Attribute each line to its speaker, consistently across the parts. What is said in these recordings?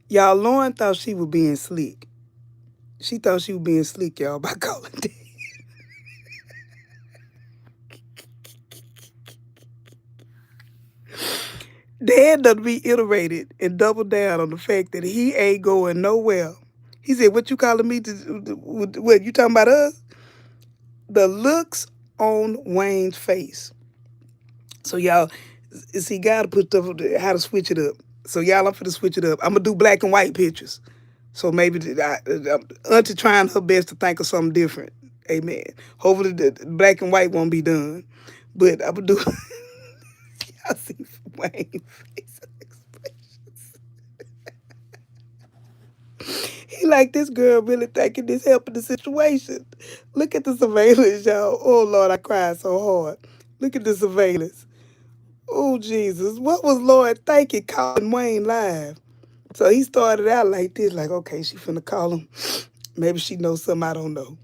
Speaker 1: Y'all, Lauren thought she was being slick. She thought she was being slick, y'all, by calling Dan. Dan done reiterated and doubled down on the fact that he ain't going nowhere. He said, "What you calling me to? What you talking about us?" The looks on Wayne's face. So y'all, see, gotta put stuff how to switch it up. So y'all, I'm finna switch it up. I'm gonna do black and white pictures. So maybe Auntie trying her best to think of something different. Amen. Hopefully the black and white won't be done. But I'm gonna do. I see Wayne's face. He like this girl really thinking this helping the situation. Look at the surveillance, y'all. Oh Lord, I cried so hard. Look at the surveillance. Oh Jesus, what was Lord thinking calling Wayne live? So he started out like this, like, okay, she finna call him. Maybe she knows something I don't know.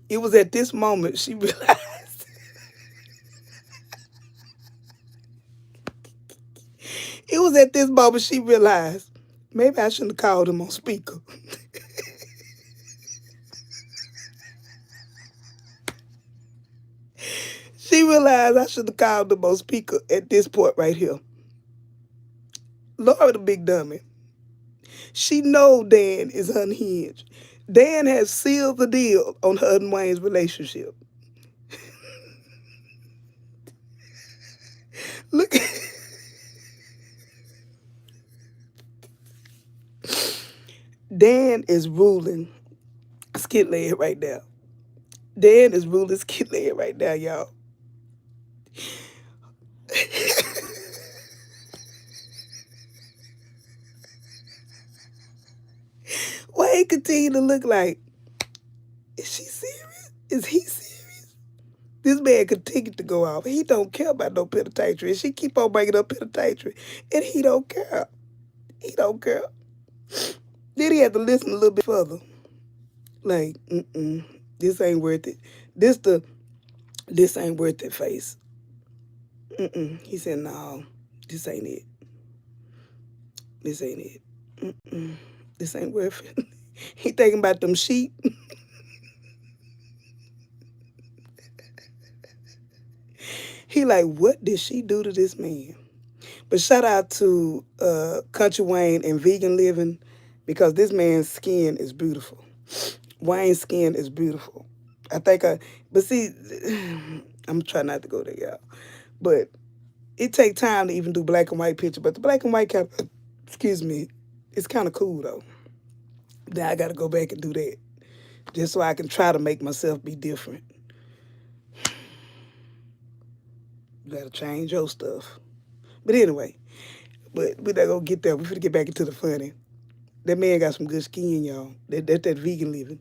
Speaker 1: It was at this moment she realized. It was at this moment she realized maybe I shouldn't have called him on speaker. She realized I should have called him on speaker at this point right here. Laura the big dummy. She know Dan is unhinged. Dan has sealed the deal on her and Wayne's relationship. Look, Dan is ruling skit leg right now. Dan is ruling skit leg right now, y'all. Wayne continue to look like, is she serious? Is he serious? This man continued to go off. He don't care about no penitentiary. And she keep on bringing up penitentiary. And he don't care. He don't care. Then he had to listen a little bit further. Like, this ain't worth it. This ain't worth it face. He said, no, this ain't it. This ain't it. This ain't worth it. He thinking about them sheep. He like, what did she do to this man? But shout out to Country Wayne and Vegan Living because this man's skin is beautiful. Wayne's skin is beautiful. I think but see, I'm trying not to go there, y'all. But it take time to even do black and white picture. But the black and white excuse me, it's kind of cool though. Then I got to go back and do that just so I can try to make myself be different. You got to change your stuff. But anyway, but we're not gonna get there. We're gonna get back into the funny. That man got some good skin, y'all. That Vegan Living.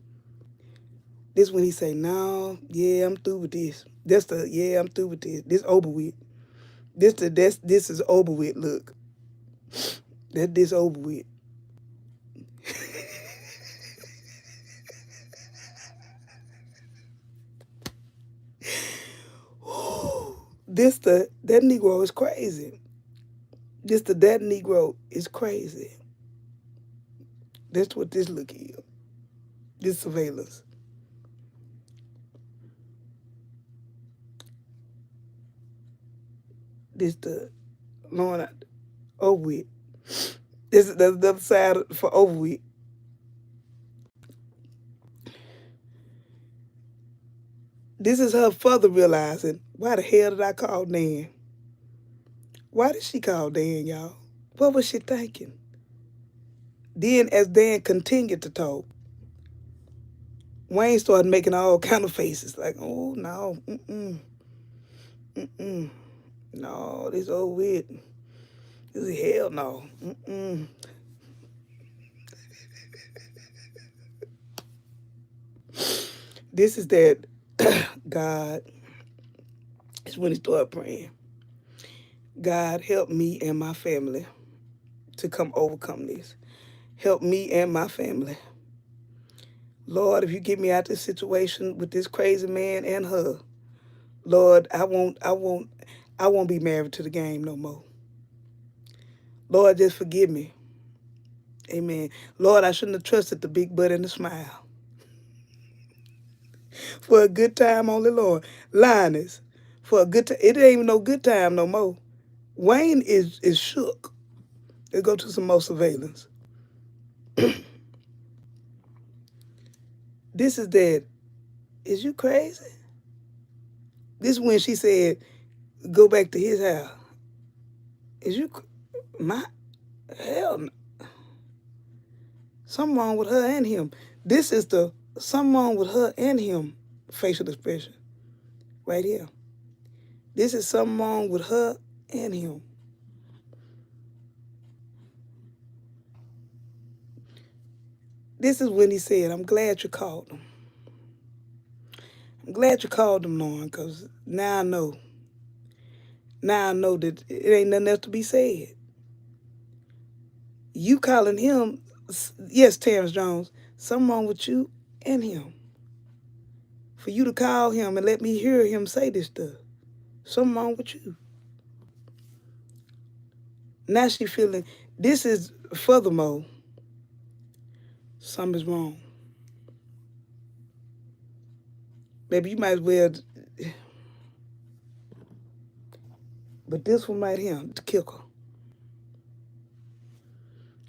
Speaker 1: This when he say, no, yeah, I'm through with this. That's the yeah, I'm through with this. This over with. This is over with. Look, this over with. That Negro is crazy. That Negro is crazy. That's what this look is. This surveillance. This the Lord over with. This is the other side for over with. This is her further realizing why the hell did I call Dan? Why did she call Dan, y'all? What was she thinking? Then as Dan continued to talk, Wayne started making all kind of faces like, oh no, no, this old with. This is hell no. This is that God is when he started praying. God help me and my family to overcome this. Help me and my family. Lord, if you get me out this situation with this crazy man and her, Lord, I won't be married to the game no more. Lord, just forgive me. Amen. Lord, I shouldn't have trusted the big butt and the smile. For a good time only, Lord. Linus, for a good time. It ain't even no good time no more. Wayne is shook. Let's go to some more surveillance. This is that. Is you crazy? This is when she said, go back to his house. Is you, my, hell no. Something wrong with her and him. This is the something wrong with her and him facial expression. Right here. This is something wrong with her and him. This is when he said, I'm glad you called him. I'm glad you called him, Lauren, because now I know. Now I know that it ain't nothing else to be said. You calling him, yes, Terrence Jones, something wrong with you and him. For you to call him and let me hear him say this stuff. Something wrong with you. Now she feeling, this is furthermore, something's wrong. Baby, you might as well, but this one right here, the kicker.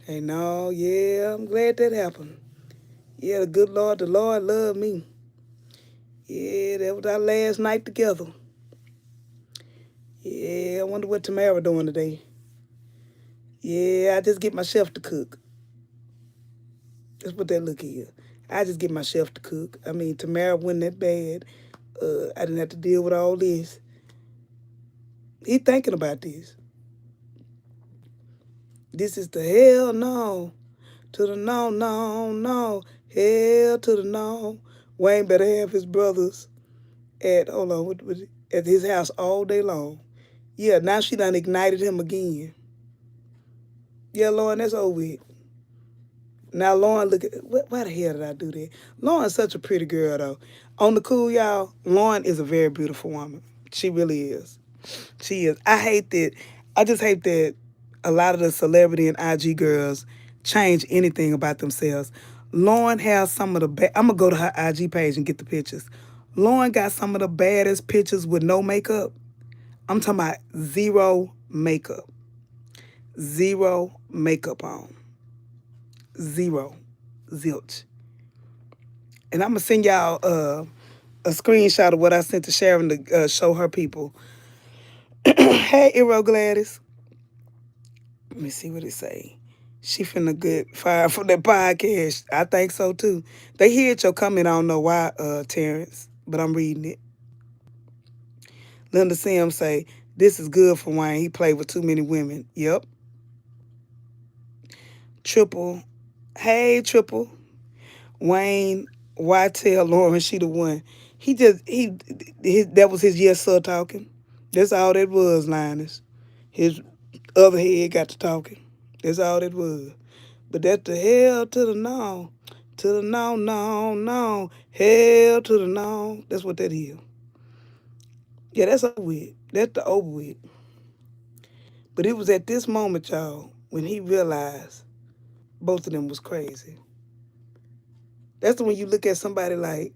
Speaker 1: Hey, no, yeah, I'm glad that happened. Yeah, the Lord loved me. Yeah, that was our last night together. Yeah, I wonder what Tamara doing today. Yeah, I just get myself to cook. That's what that look here. I just get myself to cook. I mean, Tamara wasn't that bad. I didn't have to deal with all this. He thinking about this. This is the hell no. To the no, no, no. Hell to the no. Wayne better have his brothers at, hold on, at his house all day long. Yeah, now she done ignited him again. Yeah, Lauren, that's over with. Now, Lauren, look at, why the hell did I do that? Lauren's such a pretty girl, though. On the cool, y'all, Lauren is a very beautiful woman. She really is. She is. I just hate that a lot of the celebrity and IG girls change anything about themselves. Lauren has some of the I'm going to go to her IG page and get the pictures. Lauren got some of the baddest pictures with no makeup. I'm talking about zero makeup. Zero makeup on. Zero. Zilch. And I'm going to send y'all a screenshot of what I sent to Sharon to show her people. Hey, Iro Gladys. Let me see what it say. She finna get fired from that podcast. I think so, too. They heard your comment. I don't know why, Terrence, but I'm reading it. Linda Sims say, this is good for Wayne. He played with too many women. Yep. Triple. Hey, Triple. Wayne, why tell Lauren she the one? That was his yes sir talking. That's all that was, Linus. His other head got to talking. That's all that was. But that's the hell to the no. To the no, no, no. Hell to the no. That's what that is. Yeah, that's over with. That's the over with. But it was at this moment, y'all, when he realized both of them was crazy. That's when you look at somebody like,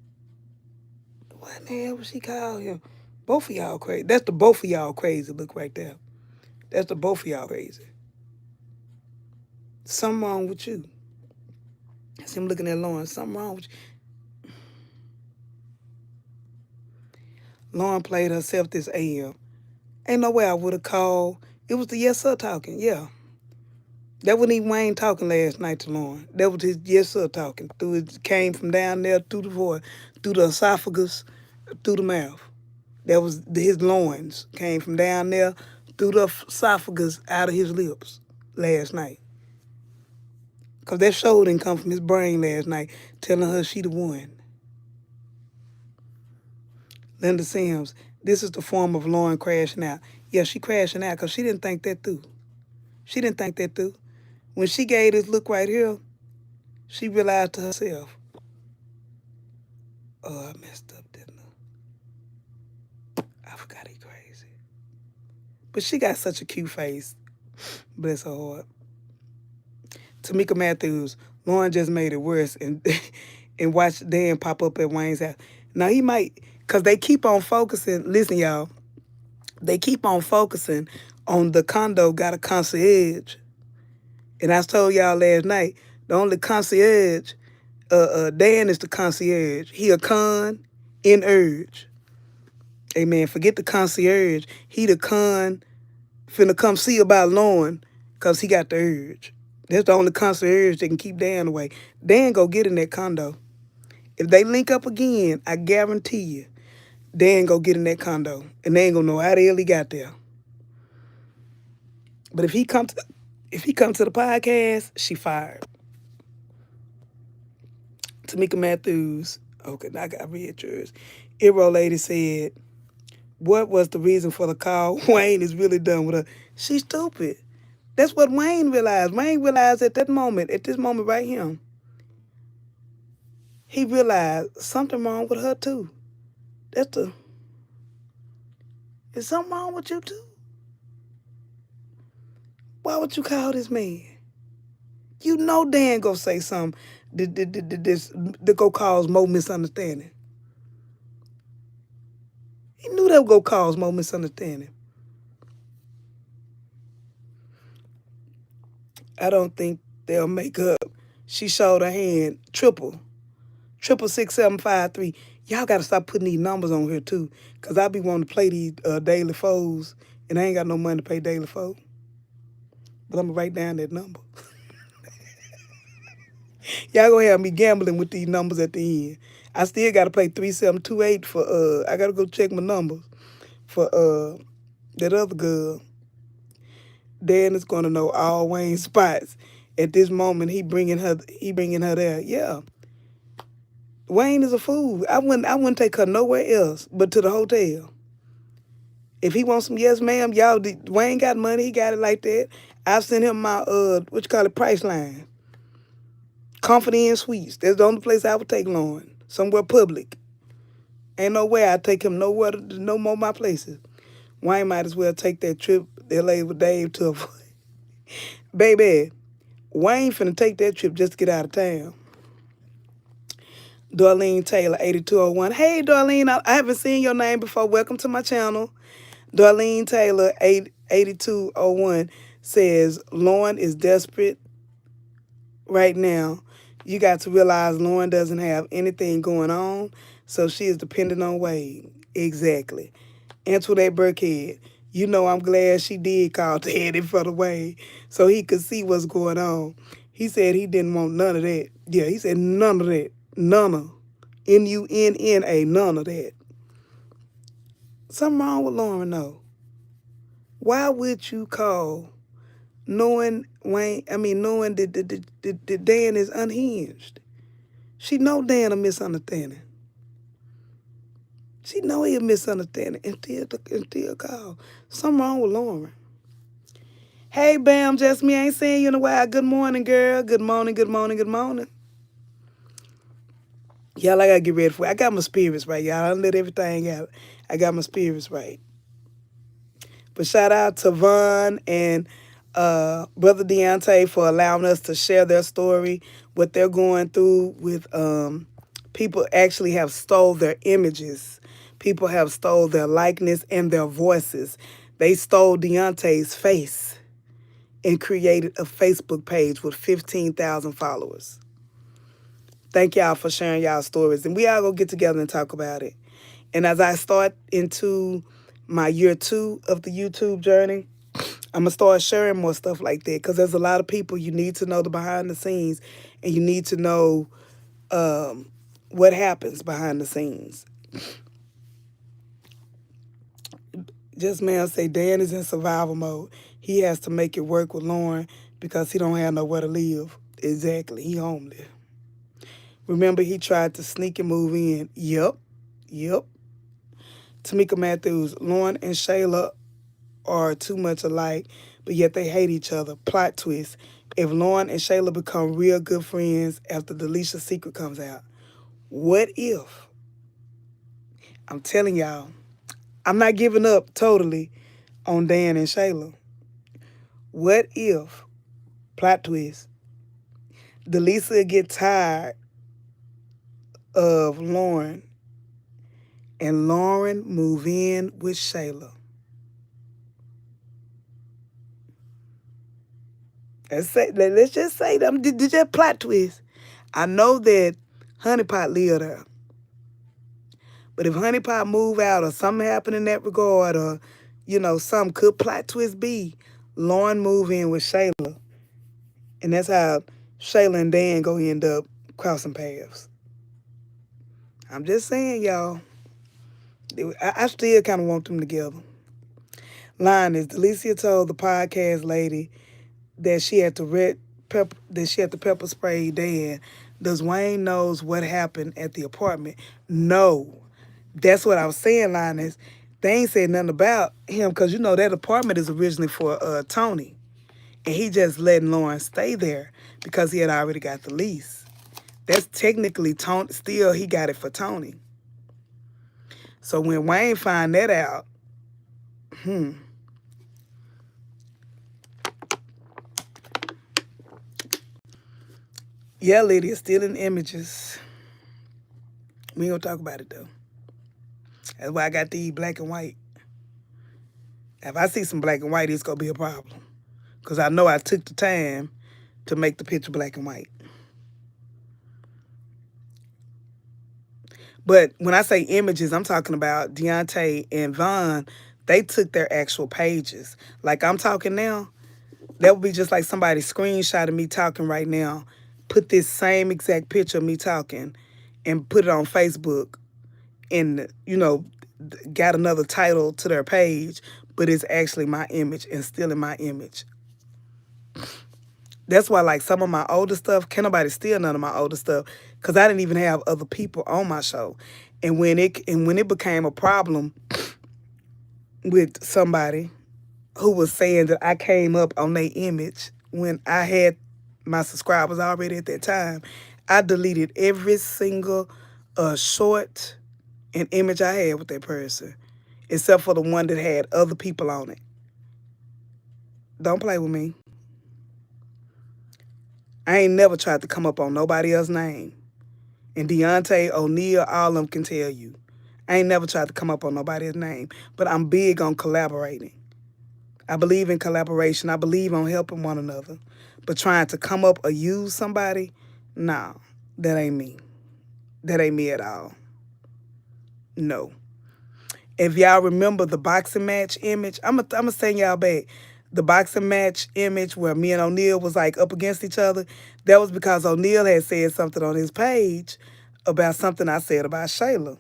Speaker 1: what the hell would she call him? Both of y'all crazy. That's the both of y'all crazy look right there. That's the both of y'all crazy. Something wrong with you. That's him looking at Lauren. Something wrong with you. Lauren played herself this AM. Ain't no way I would have called. It was the yes sir talking, yeah. That wasn't even Wayne talking last night to Lauren. That was his yes sir talking. It came from down there through the voice, through the esophagus, through the mouth. That was his loins came from down there through the esophagus out of his lips last night. Because that show didn't come from his brain last night telling her she the one. Linda Sims, this is the form of Lauren crashing out. Yeah, she crashing out because she didn't think that through. She didn't think that through. When she gave this look right here, she realized to herself, oh, I messed up, didn't I? I forgot he crazy. But she got such a cute face. Bless her heart. Tamika Matthews, Lauren just made it worse and and watched Dan pop up at Wayne's house. Now he might, because they keep on focusing. Listen, y'all, they keep on focusing on the condo got a concierge. And I told y'all last night, the only concierge, Dan is the concierge. He a con in urge. Amen. Forget the concierge. He the con finna come see about Lauren because he got the urge. That's the only concierge that can keep Dan away. Dan go get in that condo. If they link up again, I guarantee you, Dan go get in that condo. And they ain't gonna know how the hell he got there. But if he come to the podcast, she fired. Tamika Matthews. Okay, now I got read yours. Eero lady said, what was the reason for the call? Wayne is really done with her. She's stupid. That's what Wayne realized. Wayne realized at this moment right here, he realized something wrong with her too. Is something wrong with you too? Why would you call this man? You know Dan go say something that go cause more misunderstanding. He knew that would go cause more misunderstanding. I don't think they'll make up. She showed her hand, 666-753. Y'all got to stop putting these numbers on here too, because I be wanting to play these daily foes, and I ain't got no money to pay daily foes. But I'm going to write down that number. Y'all going to have me gambling with these numbers at the end. I still got to pay 3728 for, I got to go check my numbers for that other girl. Dan is going to know all Wayne's spots. At this moment, he bringing her there. Yeah. Wayne is a fool. I wouldn't take her nowhere else but to the hotel. If he wants some yes ma'am, y'all, Wayne got money, he got it like that. I've sent him my Priceline. Comfort Inn Suites. That's the only place I would take Lauren. Somewhere public. Ain't no way I'd take him nowhere to no more my places. Wayne might as well take that trip LA with Dave to avoid. Baby, Wayne finna take that trip just to get out of town. Darlene Taylor, 8201. Hey, Darlene, I haven't seen your name before. Welcome to my channel. Darlene Taylor, 8201, says, Lauren is desperate right now. You got to realize Lauren doesn't have anything going on, so she is dependent on Wade. Exactly. Antoinette Burkhead, you know I'm glad she did call Ted in front of Wade so he could see what's going on. He said he didn't want none of that. Yeah, he said none of that. None of. N-U-N-N-A, none of that. Something wrong with Lauren, though. Why would you call knowing that Dan is unhinged? She know Dan a misunderstanding. She know he a misunderstanding until call. Something wrong with Lauren. Hey, Bam, just me. I ain't seen you in a while. Good morning, girl. Good morning, good morning, good morning. Y'all, I gotta get ready for it. I got my spirits right, y'all. I done let everything out. I got my spirits right. But shout out to Vaughn and Brother Deontay for allowing us to share their story, what they're going through with people actually have stole their images. People have stole their likeness and their voices. They stole Deontay's face and created a Facebook page with 15,000 followers. Thank y'all for sharing y'all stories. And we all gonna get together and talk about it. And as I start into my year 2 of the YouTube journey, I'm going to start sharing more stuff like that because there's a lot of people you need to know the behind the scenes and you need to know what happens behind the scenes. Just man say Dan is in survival mode. He has to make it work with Lauren because he don't have nowhere to live. Exactly. He homeless. Remember he tried to sneak and move in. Yep. Tamika Matthews, Lauren and Shayla are too much alike, but yet they hate each other. Plot twist. If Lauren and Shayla become real good friends after Delicia's secret comes out, what if? I'm telling y'all, I'm not giving up totally on Dan and Shayla. What if, plot twist, Delisa get tired of Lauren, and Lauren move in with Shayla. Let's just say them. Did just plot twist. I know that Honeypot live there, but if Honeypot move out or something happen in that regard, or something could plot twist be, Lauren move in with Shayla, and that's how Shayla and Dan go end up crossing paths. I'm just saying, y'all. I still kind of want them together. Line is Delicia told the podcast lady that she had to pepper spray Dan. Does Wayne knows what happened at the apartment? No. That's what I was saying, Linus. They ain't said nothing about him because that apartment is originally for Tony. And he just letting Lauren stay there because he had already got the lease. That's technically Tony. Still, he got it for Tony. So when Wayne find that out, yeah, Lydia, still in images. We ain't gonna talk about it though. That's why I got to eat black and white. If I see some black and white, it's gonna be a problem. Because I know I took the time to make the picture black and white. But when I say images, I'm talking about Deontay and Vaughn. They took their actual pages. Like I'm talking now, that would be just like somebody screenshotting me talking right now, put this same exact picture of me talking, and put it on Facebook, and got another title to their page, but it's actually my image and still in my image. That's why, like, some of my older stuff, can't nobody steal none of my older stuff, because I didn't even have other people on my show. And when it became a problem with somebody who was saying that I came up on their image when I had my subscribers already at that time, I deleted every single short and image I had with that person, except for the one that had other people on it. Don't play with me. I ain't never tried to come up on nobody else's name. And Deontay, O'Neal, all of them can tell you. I ain't never tried to come up on nobody's name, but I'm big on collaborating. I believe in collaboration. I believe on helping one another. But trying to come up or use somebody, no, that ain't me. That ain't me at all. No. If y'all remember the boxing match image, I'm gonna send y'all back. The boxing match image where me and O'Neal was like up against each other, that was because O'Neal had said something on his page about something I said about Shayla.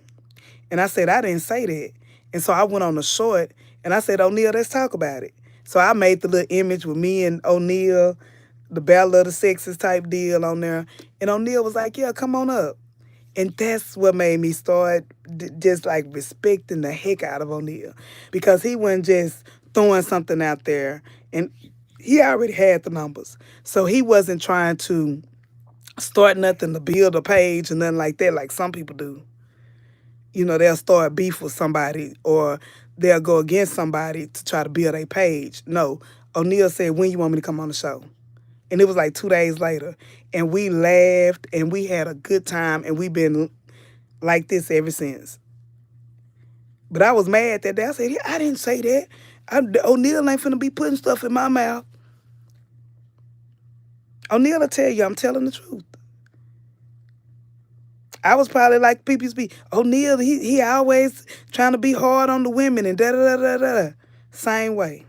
Speaker 1: And I said, I didn't say that. And so I went on the short and I said, O'Neal, let's talk about it. So I made the little image with me and O'Neal, the Battle of the Sexes type deal on there. And O'Neal was like, yeah, come on up. And that's what made me start just like respecting the heck out of O'Neal, because he wasn't just throwing something out there, and he already had the numbers. So he wasn't trying to start nothing to build a page or nothing like that like some people do. They'll start beef with somebody or they'll go against somebody to try to build a page. No, O'Neal said, when you want me to come on the show? And it was like 2 days later. And we laughed and we had a good time and we've been like this ever since. But I was mad that day. I said, yeah, I didn't say that. O'Neal ain't finna be putting stuff in my mouth. O'Neal will tell you I'm telling the truth. I was probably like PPSB. O'Neal, he always trying to be hard on the women and da-da-da-da-da. Same way.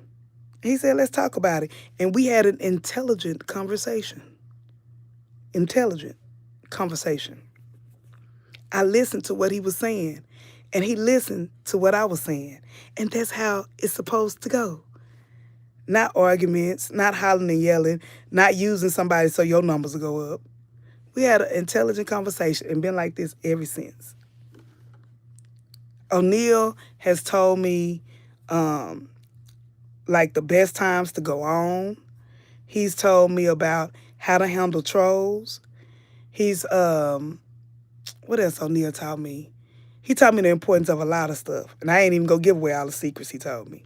Speaker 1: He said, let's talk about it. And we had an intelligent conversation. Intelligent conversation. I listened to what he was saying, and he listened to what I was saying. And that's how it's supposed to go. Not arguments, not hollering and yelling, not using somebody so your numbers will go up. We had an intelligent conversation and been like this ever since. O'Neal has told me like the best times to go on. He's told me about how to handle trolls. He's what else O'Neal taught me? He taught me the importance of a lot of stuff. And I ain't even gonna give away all the secrets he told me.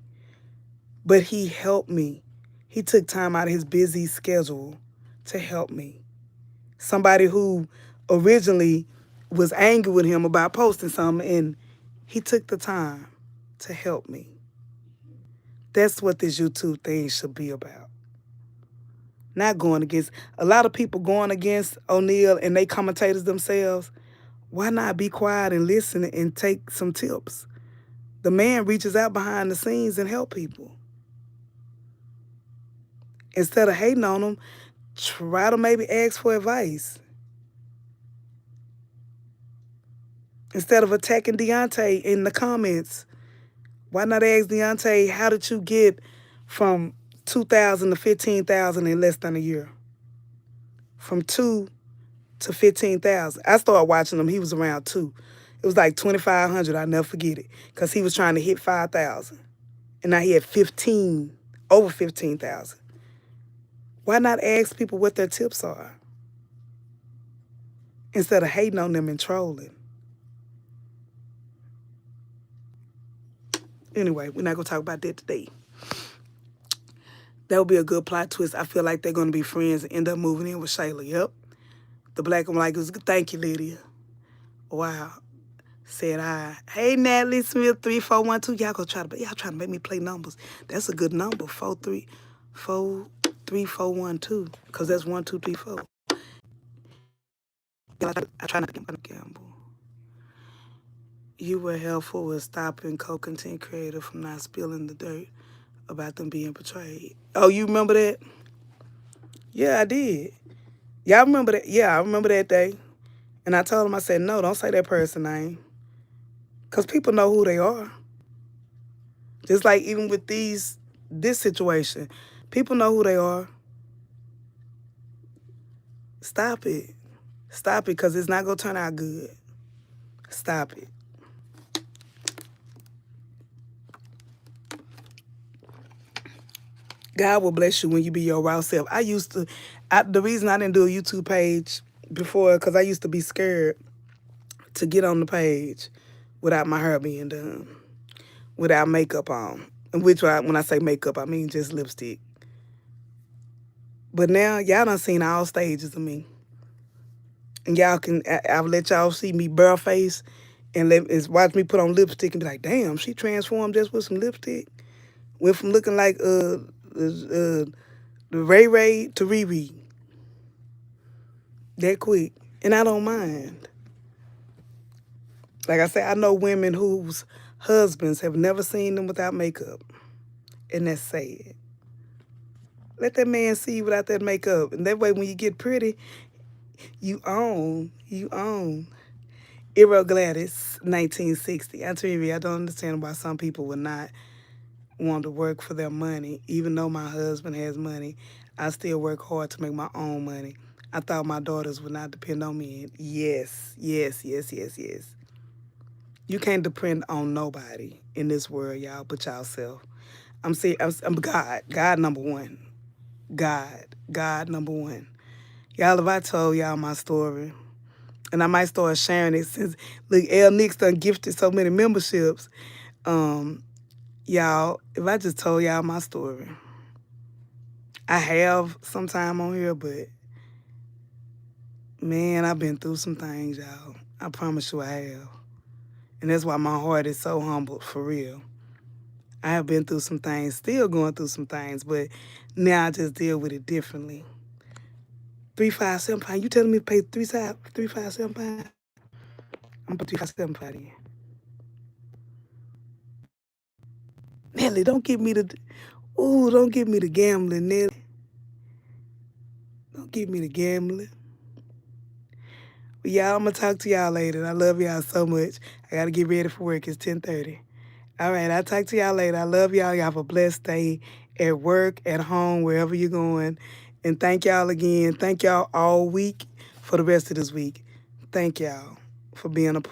Speaker 1: But he helped me. He took time out of his busy schedule to help me. Somebody who originally was angry with him about posting something, and he took the time to help me. That's what this YouTube thing should be about. Not going against a lot of people going against O'Neal and they commentators themselves. Why not be quiet and listen and take some tips? The man reaches out behind the scenes and help people. Instead of hating on them, try to maybe ask for advice. Instead of attacking Deontay in the comments, why not ask Deontay, how did you get from 2,000 to 15,000 in less than a year? From 2 to 15,000. I started watching him. He was around 2. It was like 2,500. I'll never forget it, because he was trying to hit 5,000, and now he had over 15,000. Why not ask people what their tips are instead of hating on them and trolling? Anyway, we're not going to talk about that today. That would be a good plot twist. I feel like they're going to be friends and end up moving in with Shayla. Yep. The black and white was good. Thank you, Lydia. Wow. Said I. Hey, Natalie Smith, 3412. Y'all trying to make me play numbers. That's a good number. 3412. Because that's 1, 2, 3, 4. I try not to gamble. You were helpful with stopping co-content creator from not spilling the dirt about them being betrayed. Oh, you remember that? Yeah, I did. Y'all remember that? Yeah, I remember that day. And I told him, I said, no, don't say that person's name. Because people know who they are. Just like even with this situation, people know who they are. Stop it. Stop it, because it's not going to turn out good. Stop it. God will bless you when you be your raw self. The reason I didn't do a YouTube page before, because I used to be scared to get on the page without my hair being done, without makeup on. And when I say makeup, I mean just lipstick. But now, y'all done seen all stages of me. And I'll let y'all see me bare-faced and watch me put on lipstick and be like, damn, she transformed just with some lipstick. Went from looking like the Ray Ray to Riri. That quick. And I don't mind. Like I said, I know women whose husbands have never seen them without makeup. And that's sad. Let that man see you without that makeup. And that way when you get pretty, you own. You own. Iro Gladys, 1960. I tell you, I don't understand why some people would not want to work for their money. Even though my husband has money, I still work hard to make my own money. I thought my daughters would not depend on me. Yes, yes, yes, yes, yes. You can't depend on nobody in this world, y'all, but yourself. I'm God. God number one. God number one. Y'all, if I told y'all my story, and I might start sharing it since, look, L. Nix done gifted so many memberships. Y'all, if I just told y'all my story, I have some time on here, but man, I've been through some things, y'all. I promise you I have. And that's why my heart is so humble, for real. I have been through some things, still going through some things, but now I just deal with it differently. 357 You telling me to pay 357 I'm gonna put 357 in. Nelly, don't give me the gambling, Nelly. Don't give me the gambling. But y'all, I'm gonna talk to y'all later. I love y'all so much. I gotta get ready for work. It's 10:30. All right, I'll talk to y'all later. I love y'all. Y'all have a blessed day at work, at home, wherever you're going. And thank y'all again. Thank y'all all week for the rest of this week. Thank y'all for being a part.